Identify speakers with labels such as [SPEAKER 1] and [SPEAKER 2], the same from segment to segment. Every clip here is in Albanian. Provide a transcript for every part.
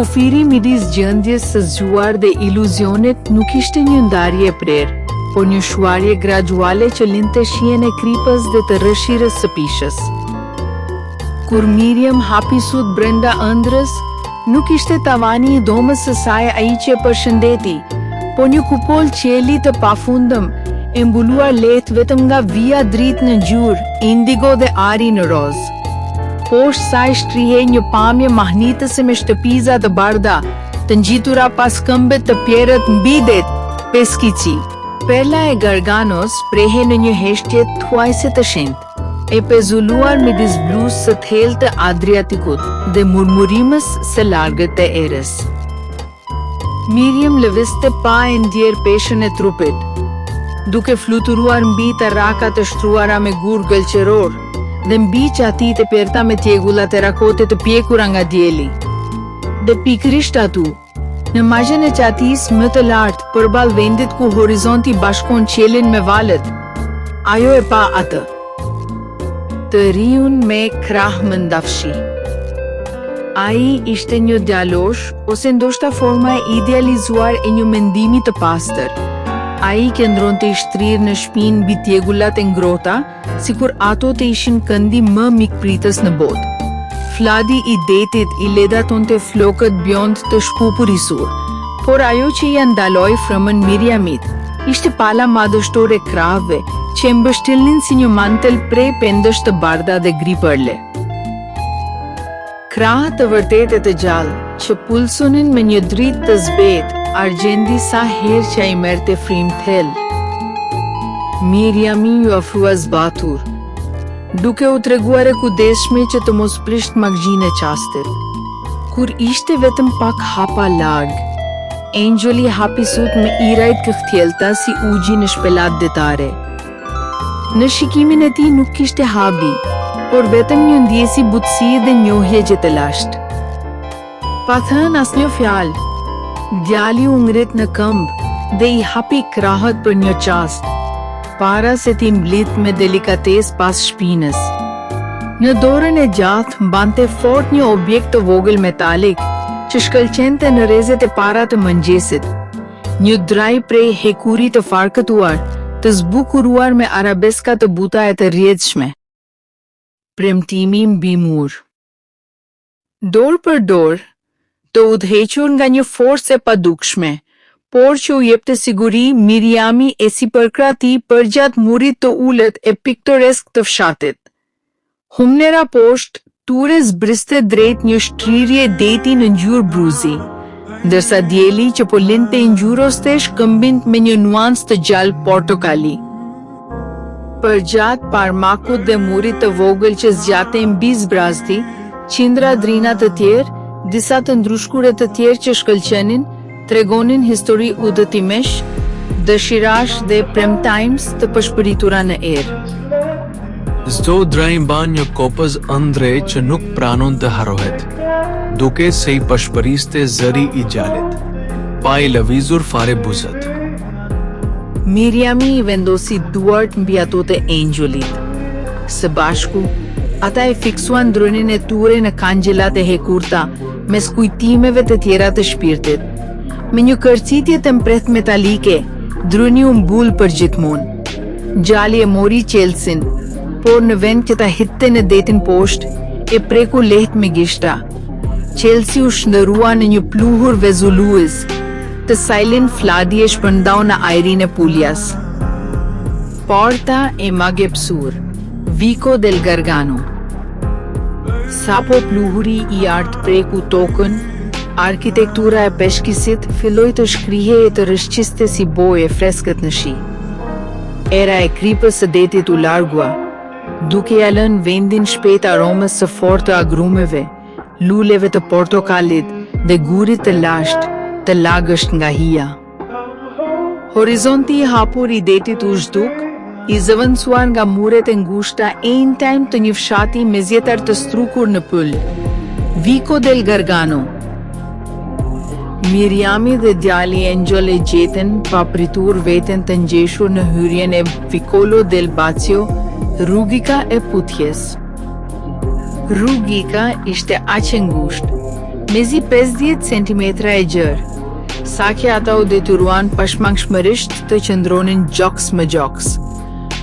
[SPEAKER 1] Kufiri midis gjendjes së zgjuar dhe iluzionit nuk ishte një ndarje e prerë, por një shuarje graduale që linte shijen e kripës dhe të rrëshirës së pishës. Kur Miriam hapi sut brenda ëndrrës, nuk ishte tavani i dhomës së saj ai që e përshëndeti, po një kupol qielli të pafundëm, e mbuluar lehtë vetëm nga vija dritë në ngjyrë, indigo dhe ari në roz. Poshtë saj shtrihej një pamje mahnitëse me shtëpiza të bardha, të ngjitura pas këmbë të pjerrët mbi det, Peskici. Perla e Garganos prehej në një heshtje thuajse të shenjtë, e pezulluar midis bluzë së thellë të Adriatikut dhe murmurimës së largët të erës. Miriam lëvizte pa e ndjer peshën e trupit, duke fluturuar mbi të rakat të shtruara me gur gëlqëror dhe mbi qatit e perta me tjegulla terakote të pjekura nga dielli. Dhe pikërisht atu, në mazhen e qatis më të lartë përballë vendit ku horizonti bashkon qiellin me valët, ajo e pa atë. Të riun me krah më ndafshi. Ai ishte një djalosh ose ndoshta forma e idealizuar e një mendimi të pastër. Ai qëndronte i shtrirë në shpinë mbi tjegullat e ngrohta, sikur ato të ishin këndi më mikpritës në botë. Fladi i detit i ledatonte flokët bjond të shpupurisur, por ajo që ia ndaloi frymën Miriamit ishte pala madhështore e krahëve që e mbështillnin si një mantel prej pendësh të bardha dhe gri përle. Krahë të vërtetë të gjallë që pulsonin me një dritë të zbetë, argjendi sa herë që ai merrte frymë thellë. Miriami ju ofrua zbatur, duke u treguar e kujdesshme që të mos prisht magjinë e qastit. Kur ishte vetëm pak hapa larg, Angeli hapi sut me irajt këftjelta si ugji në shpelat detare. Në shikimin e tij nuk kishte habi, por vetëm një ndjesi butësie dhe njohje që të lashtë. Pa thënë asnjë fjalë, djali u ngrit në këmbë dhe i hapi krahët për një çast, para se t'i mblit me delikatesë pas shpinës. Në dorën e gjatë mbante fort një objekt të vogël metalik që shkëlqente në rrezet e para të mëngjesit. Një draj prej hekurit të farkëtuar, të zbukuruar me arabeska të buta e të rrjedhshme. Premtimi mbi mur. Dorë për dorë, të udhëhequr nga një forcë e padukshme, por që u jepte siguri Miriami e sipërkrah përgjatë murit të ulët e piktoresk të fshatit. Humnera poshtë, Ture zbriste drejt një shtrirje deti në ngjyrë bruzi, ndërsa dielli që po linte i ngjyrostesh këmbinte me një nuancë të gjallë portokali. Përgjatë parmakut dhe murit të vogël që zgjatej mbi zbrazti, qindra drina të tjerë, disa të ndrushkure të tjerë që shkëlqenin, tregonin histori udhëtimesh, dëshirash dhe premtimes të përshpëritura në erë.
[SPEAKER 2] Çdo draj mban një kopës ëndre që nuk pranon të harrohet, duke se i pashpëriste zëri i gjallit, pa i lëvizur fare buzët.
[SPEAKER 1] Miriami i vendosi duart mbi ato të Angelit. Së bashku, ata e fiksuan drënin e Ture në kangjellat e hekurta, mes kujtimeve të tjera të shpirtit. Me një kërcitje të mpreth metalike, drëni u mbull për gjithmonë. Gjalli e mori qelsin, por në vend që ta hitte në detin poshtë, e preku lehtë me gishta. Qelsi u shndërua në një pluhur vezullues, të sajlin fladi e shpërndau në ajrin e puljas. Porta e Magepsur, Vico del Gargano. Sapo pluhuri i artë preku tokën, arkitektura e peshkisit filloi të shkrihej e të rëshqiste si boje freskët në shi. Era e kripës së detit u largua, duke ja lënë vendin shpejt aromës së fortë të agrumeve, luleve të portokalit dhe gurit të lashtë, të lagësht nga hija. Horizonti i hapur i detit u zhduk, i zëvendësuar nga muret e ngushta e njëjtajm të një fshati me zjetar të strukur në pyll. Vico del Gargano. Miriami dhe djali Angel e gjeten pa pritur veten të ngjeshur në hyrjen e Vicolo del Bazio, rrugika e Putjes. Rrugika ishte aq e ngushtë, mezi 50 cm e gjerë. Saqe ata u detyruan pashmangshmërisht të qëndronin gjoks më gjoks.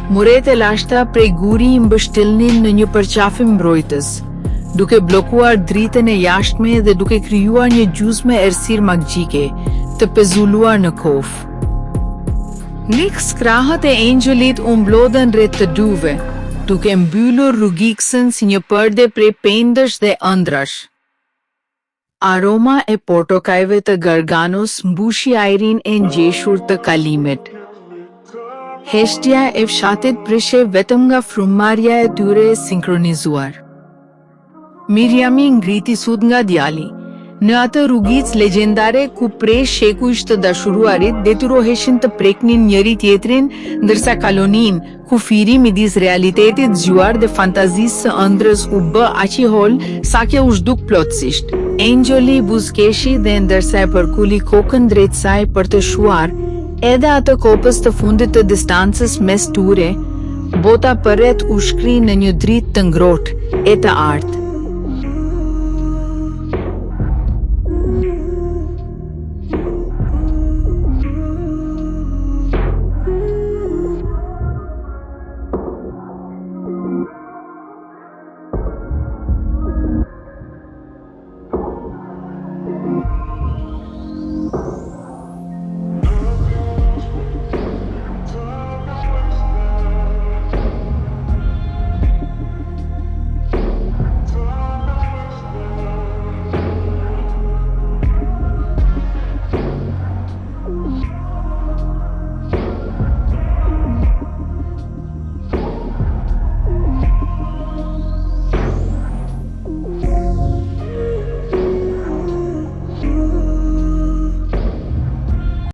[SPEAKER 1] Muret e lashta prej guri i mbështillnin në një përqafim mbrojtës, duke blokuar dritën e jashtme dhe duke krijuar një gjysmë errësirë magjike, të pezulluar në kofë. Nik skrahët e Angelit u mblodhen rreth të duve, duke mbyllur rrugiksën si një përde prej pendësh dhe ëndrash. Aroma e portokajve të Garganos mbushi ajrin e ngjeshur të kalimit. Heshtja e fshatit prishe vetëm nga frummarrja e tyre e sinkronizuar. Miriami ngriti sut nga djali. Në atë rrugic legjendare ku prej shekujsh të dashuruarit detyroheshin të preknin njëri tjetrin, ndërsa kalonin, kufiri midis realitetit zgjuar dhe fantazisë së ëndrës u bë aq i hol sa që u zhduk plotësisht. Angeli buzëqeshi dhe ndërsa e përkuli kokën drejt saj për të shuar, edhe atë kopës të fundit të distancës mes tyre, bota përreth u shkri në një dritë të ngrohtë e të artë.